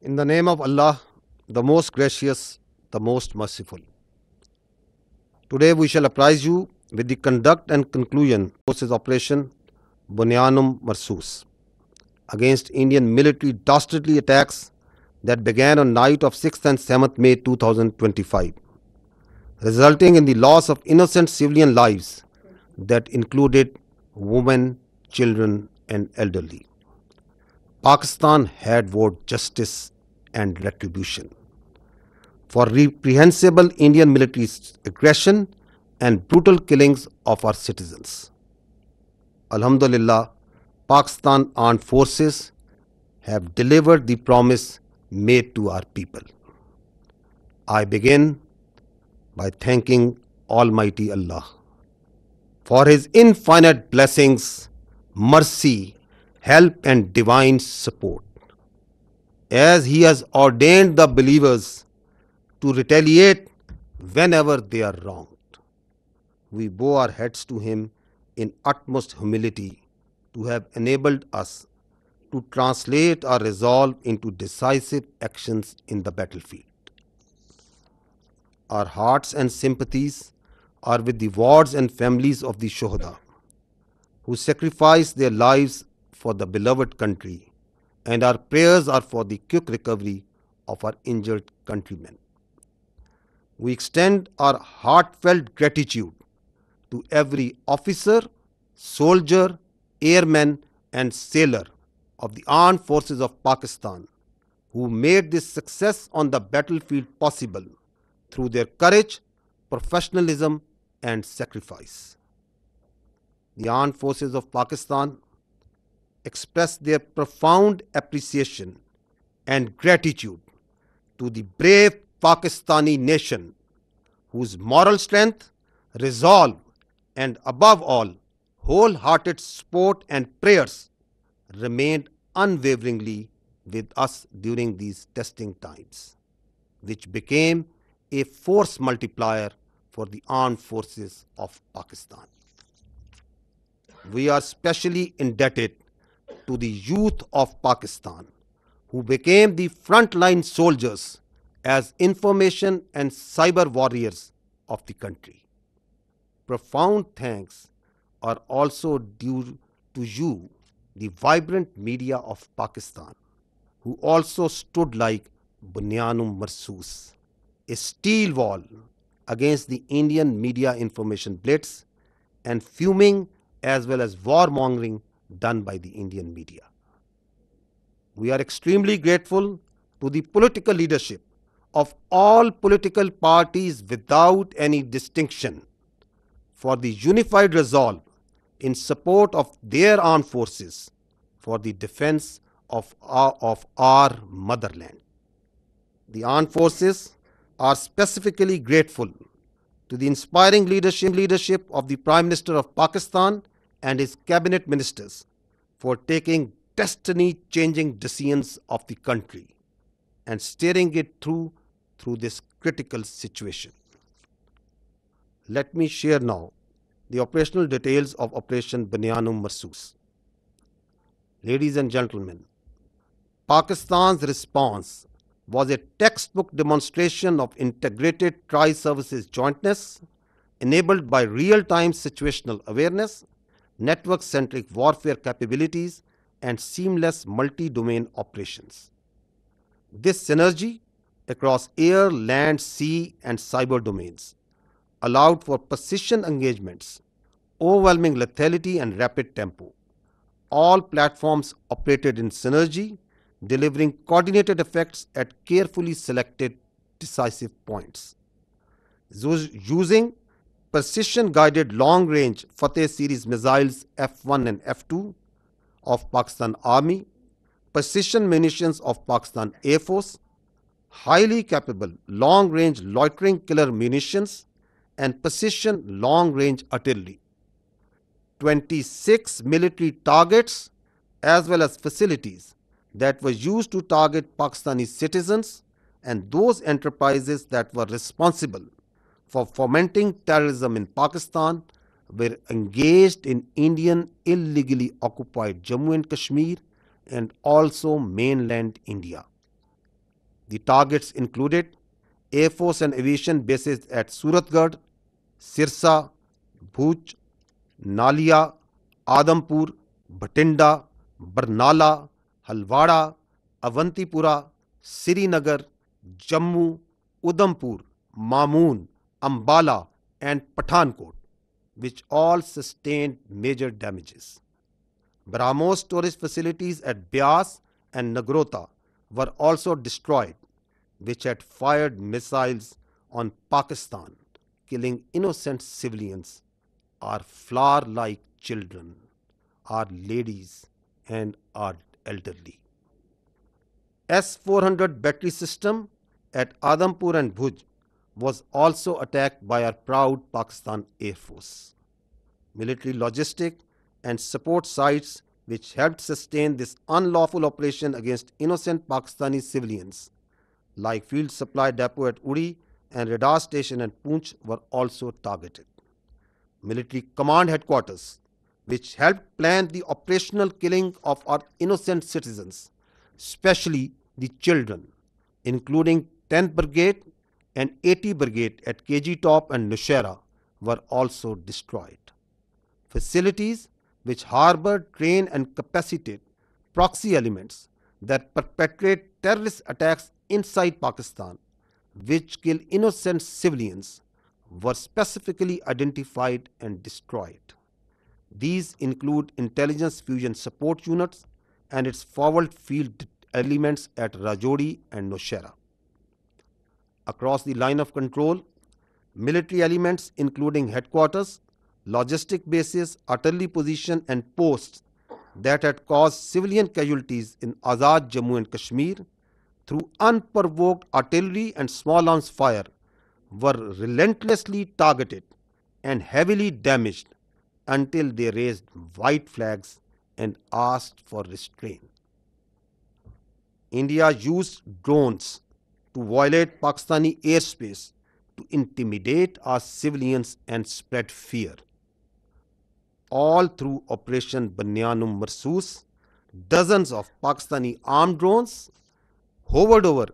In the name of Allah, the most gracious, the most merciful. Today we shall apprise you with the conduct and conclusion of forces Operation Bunyan-un-Marsoos against Indian military dastardly attacks that began on night of 6th and 7th May 2025, resulting in the loss of innocent civilian lives that included women, children and elderly. Pakistan had vowed justice and retribution for reprehensible Indian military aggression and brutal killings of our citizens. Alhamdulillah, Pakistan armed forces have delivered the promise made to our people. I begin by thanking Almighty Allah for His infinite blessings, mercy, help and divine support, as He has ordained the believers to retaliate whenever they are wronged. We bow our heads to Him in utmost humility to have enabled us to translate our resolve into decisive actions in the battlefield. Our hearts and sympathies are with the wards and families of the Shuhada, who sacrificed their lives for the beloved country, and our prayers are for the quick recovery of our injured countrymen. We extend our heartfelt gratitude to every officer, soldier, airman and sailor of the armed forces of Pakistan who made this success on the battlefield possible through their courage, professionalism and sacrifice. The armed forces of Pakistan express their profound appreciation and gratitude to the brave Pakistani nation whose moral strength, resolve and above all wholehearted support and prayers remained unwaveringly with us during these testing times, which became a force multiplier for the armed forces of Pakistan. We are specially indebted to the youth of Pakistan, who became the frontline soldiers as information and cyber warriors of the country. Profound thanks are also due to you, the vibrant media of Pakistan, who also stood like Bunyan-un-Marsoos, a steel wall against the Indian media information blitz and fuming as well as warmongering done by the Indian media. We are extremely grateful to the political leadership of all political parties without any distinction for the unified resolve in support of their armed forces for the defense of our motherland. The armed forces are specifically grateful to the inspiring leadership of the Prime Minister of Pakistan and his cabinet ministers for taking destiny-changing decisions of the country and steering it through this critical situation. Let me share now the operational details of Operation Bunyan-un-Marsoos. Ladies and gentlemen, Pakistan's response was a textbook demonstration of integrated tri-services jointness enabled by real-time situational awareness, network-centric warfare capabilities, and seamless multi-domain operations. This synergy across air, land, sea, and cyber domains allowed for precision engagements, overwhelming lethality, and rapid tempo. All platforms operated in synergy, delivering coordinated effects at carefully selected decisive points. Using precision-guided long-range Fateh series missiles F-1 and F-2 of Pakistan Army, precision munitions of Pakistan Air Force, highly capable long-range loitering killer munitions, and precision long-range artillery. 26 military targets as well as facilities that were used to target Pakistani citizens and those enterprises that were responsible for fomenting terrorism in Pakistan were engaged in Indian illegally occupied Jammu and Kashmir and also mainland India. The targets included Air Force and aviation bases at Suratgarh, Sirsa, Bhuj, Nalia, Adampur, Bhatinda, Barnala, Halwara, Avantipura, Srinagar, Jammu, Udhampur, Mamoon, Ambala, and Pathankot, which all sustained major damages. BrahMos storage facilities at Beas and Nagrota were also destroyed, which had fired missiles on Pakistan, killing innocent civilians, our flower like children, our ladies, and our elderly. S-400 battery system at Adampur and Bhuj was also attacked by our proud Pakistan Air Force. Military logistic and support sites which helped sustain this unlawful operation against innocent Pakistani civilians, like Field Supply Depot at Uri and Radar Station at Poonch, were also targeted. Military command headquarters, which helped plan the operational killing of our innocent citizens, especially the children, including 10th Brigade and 80 Brigade at KG Top and Nushaira, were also destroyed. Facilities which harbor, train and capacitate proxy elements that perpetrate terrorist attacks inside Pakistan, which kill innocent civilians, were specifically identified and destroyed. These include intelligence fusion support units and its forward field elements at Rajouri and Nowshera. Across the line of control, military elements including headquarters, logistic bases, artillery position and posts that had caused civilian casualties in Azad Jammu and Kashmir through unprovoked artillery and small arms fire were relentlessly targeted and heavily damaged until they raised white flags and asked for restraint. India used drones to violate Pakistani airspace to intimidate our civilians and spread fear. All through Operation Bunyan-un-Marsoos, dozens of Pakistani armed drones hovered over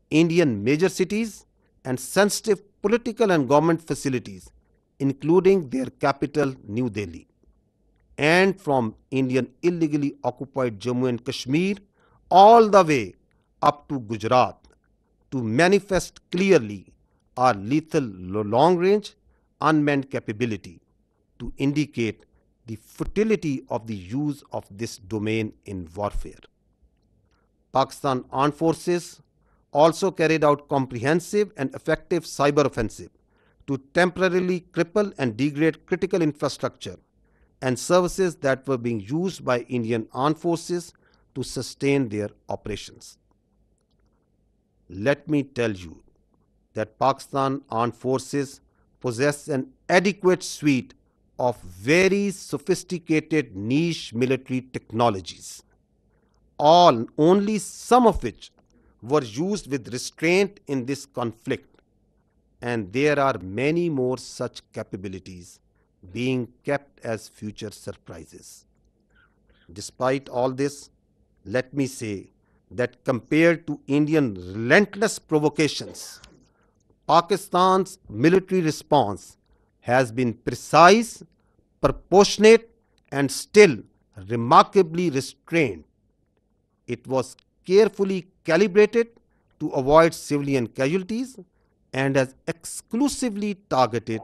Indian major cities and sensitive political and government facilities, including their capital, New Delhi. And from Indian illegally occupied Jammu and Kashmir all the way up to Gujarat to manifest clearly our lethal long-range unmanned capability, to indicate the futility of the use of this domain in warfare. Pakistan Armed Forces also carried out comprehensive and effective cyber offensive to temporarily cripple and degrade critical infrastructure and services that were being used by Indian Armed Forces to sustain their operations. Let me tell you that Pakistan Armed Forces possess an adequate suite of very sophisticated niche military technologies, only some of which were used with restraint in this conflict, and there are many more such capabilities being kept as future surprises. Despite all this, let me say that compared to Indian relentless provocations, Pakistan's military response has been precise, proportionate, and still remarkably restrained. It was carefully calibrated to avoid civilian casualties and has exclusively targeted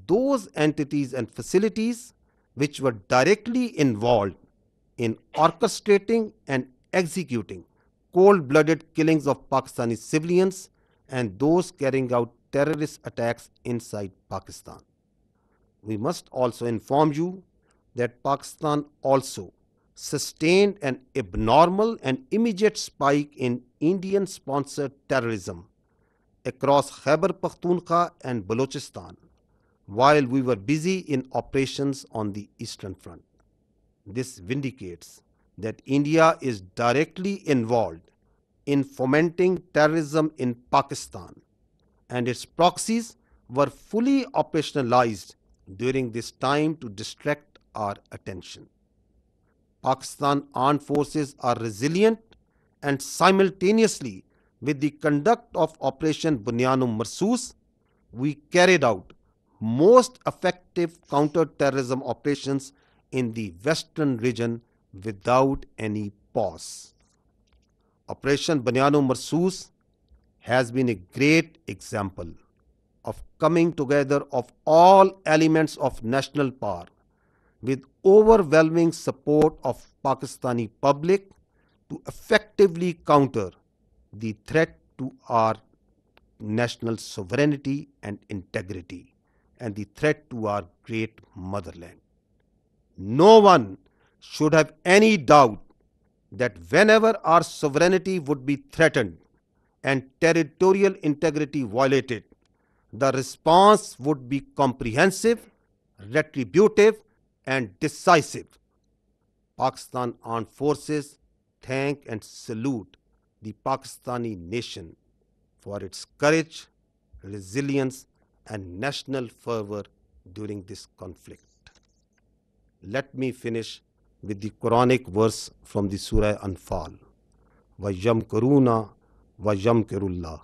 those entities and facilities which were directly involved in orchestrating and executing cold-blooded killings of Pakistani civilians and those carrying out terrorist attacks inside Pakistan. We must also inform you that Pakistan also sustained an abnormal and immediate spike in Indian-sponsored terrorism across Khyber Pakhtunkhwa and Balochistan while we were busy in operations on the Eastern Front. This vindicates that India is directly involved in fomenting terrorism in Pakistan, and its proxies were fully operationalized during this time to distract our attention. Pakistan Armed Forces are resilient and simultaneously With the conduct of Operation Bunyan-un-Marsoos, we carried out most effective counter-terrorism operations in the western region without any pause. Operation Bunyan-un-Marsoos has been a great example of coming together of all elements of national power with overwhelming support of Pakistani public to effectively counter the threat to our national sovereignty and integrity and the threat to our great motherland. No one should have any doubt that whenever our sovereignty would be threatened and territorial integrity violated, the response would be comprehensive, retributive, and decisive. Pakistan Armed Forces thank and salute the Pakistani nation for its courage, resilience, and national fervor during this conflict. Let me finish with the Quranic verse from the Surah Anfal. وَيَمْكُرُونَ وَيَمْكُرُ اللَّهُ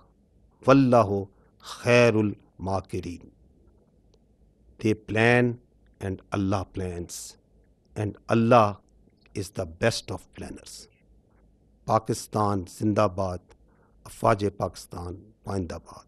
وَاللَّهُ خَيْرُ الْمَاكِرِينَ. They plan and Allah plans, and Allah is the best of planners. Pakistan Zindabad, Afwaj Pakistan, Pindabad.